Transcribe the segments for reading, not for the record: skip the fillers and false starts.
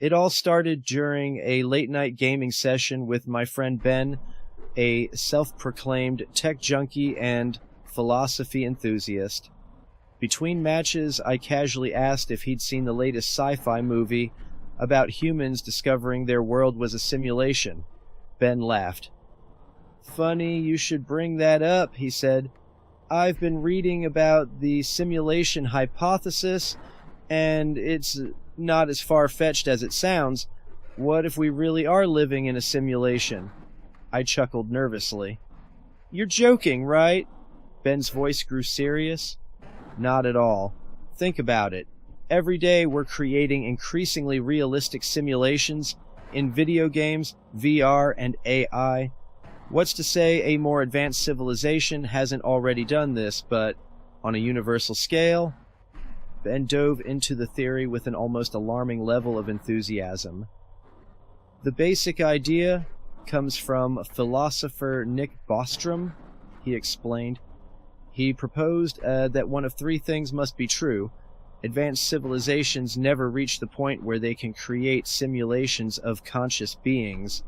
It all started during a late-night gaming session with my friend Ben, a self-proclaimed tech junkie and philosophy enthusiast. Between matches, I casually asked if he'd seen the latest sci-fi movie about humans discovering their world was a simulation. Ben laughed. "Funny you should bring that up," he said. "I've been reading about the Simulationhypothesis, and it's not as far-fetched as it sounds. What if we really are living in a simulation?" I chuckled nervously. "You're joking, right?" Ben's voice grew serious. "Not at all. Think about it. Every day we're creating increasingly realistic simulations in video games, VR, and AI. What's to say a more advanced civilization hasn't already done this, but on a universal scale?" Ben dove into the theory with an almost alarming level of enthusiasm. "The basic idea comes from philosopher Nick Bostrom," he explained. "He proposed that one of three things must be true. Advanced civilizations never reach the point where they can create simulations of conscious beings.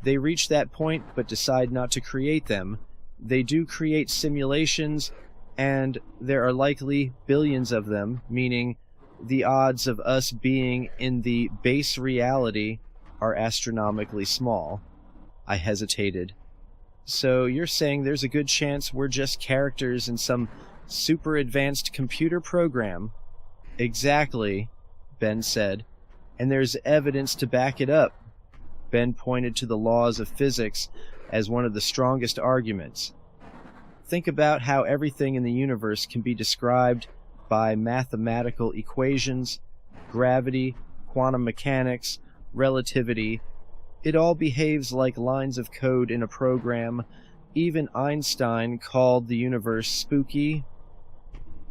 They reach that point but decide not to create them. They do create simulations, and there are likely billions of them, meaning the odds of us being in the base reality are astronomically small." I hesitated. "So you're saying there's a good chance we're just characters in some super advanced computer program?" "Exactly," Ben said. "And there's evidence to back it up." Ben pointed to the laws of physics as one of the strongest arguments. Think about how everything in the universe can be described by mathematical equations, gravity, quantum mechanics, relativity. It all behaves like lines of code in a program. Even Einstein called the universe spooky.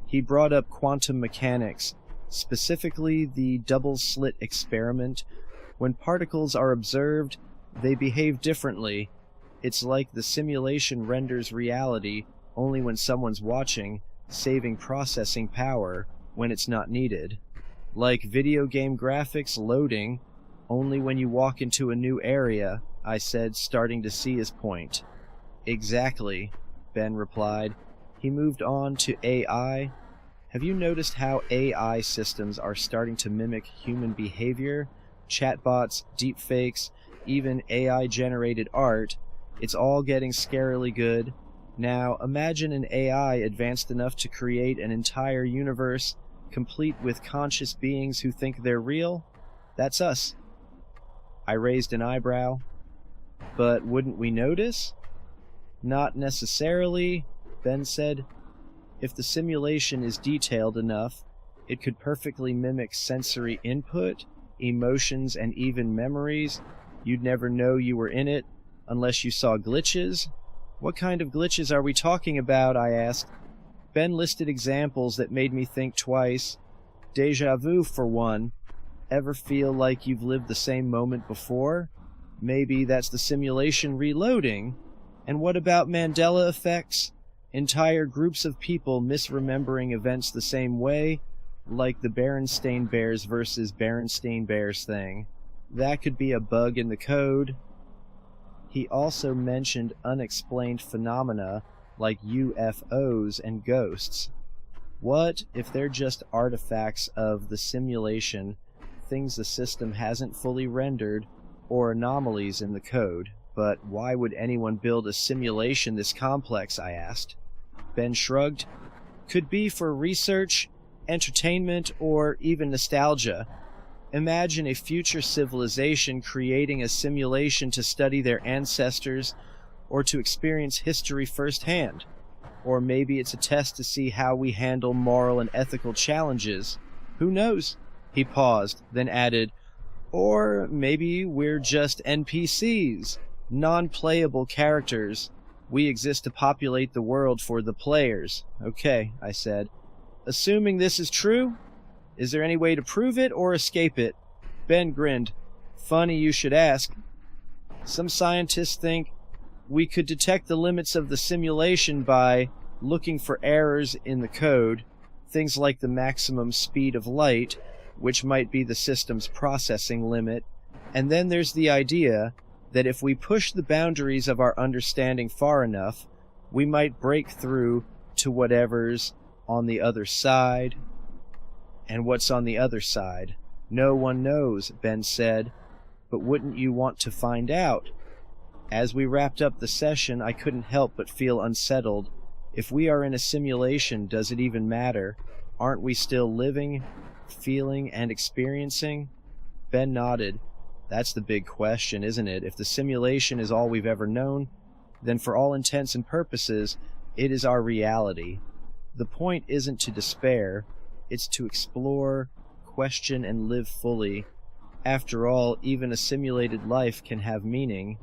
He brought up quantum mechanics, specifically the double-slit experiment. When particles are observed, they behave differently. It's like the simulation renders reality only when someone's watching, saving processing power when it's not needed. Like video game graphics loading only when you walk into a new area, I said, starting to see his point. "Exactly," Ben replied. He moved on to AI. "Have you noticed how AI systems are starting to mimic human behavior? Chatbots, deepfakes, even AI-generated art. It's all getting scarily good. Now, imagine an AI advanced enough to create an entire universe, complete with conscious beings who think they're real. That's us." I raised an eyebrow. "But wouldn't we notice?" "Not necessarily," Ben said. "If the simulation is detailed enough, it could perfectly mimic sensory input, emotions, and even memories. You'd never know you were in it unless you saw glitches." "What kind of glitches are we talking about?" I asked. Ben listed examples that made me think twice. Deja vu, for one. Ever feel like you've lived the same moment before? Maybe that's the simulation reloading. And what about Mandela effects? Entire groups of people misremembering events the same way, like the Berenstain Bears versus Berenstain Bears thing. That could be a bug in the code. He also mentioned unexplained phenomena like UFOs and ghosts. What if they're just artifacts of the simulation, things the system hasn't fully rendered, or anomalies in the code? But why would anyone build a simulation this complex, I asked. Ben shrugged. Could be for research, entertainment, or even nostalgia. Imagine a future civilization creating a simulation to study their ancestors or to experience history firsthand. Or maybe it's a test to see how we handle moral and ethical challenges. Who knows? He paused, then added, or maybe we're just NPCs, non-playable characters. We exist to populate the world for the players. Okay, I said. Assuming this is true, is there any way to prove it or escape it? Ben grinned. Funny you should ask. Some scientists think we could detect the limits of the simulation by looking for errors in the code, things like the maximum speed of light, which might be the system's processing limit, and then there's the idea that if we push the boundaries of our understanding far enough, we might break through to whatever's on the other side. And what's on the other side? No one knows, Ben said, but wouldn't you want to find out? As we wrapped up the session, I couldn't help but feel unsettled. If we are in a simulation, does it even matter? Aren't we still living, feeling, and experiencing? Ben nodded. That's the big question, isn't it? If the simulation is all we've ever known, then for all intents and purposes, it is our reality. The point isn't to despair, it's to explore, question, and live fully. After all, even a simulated life can have meaning.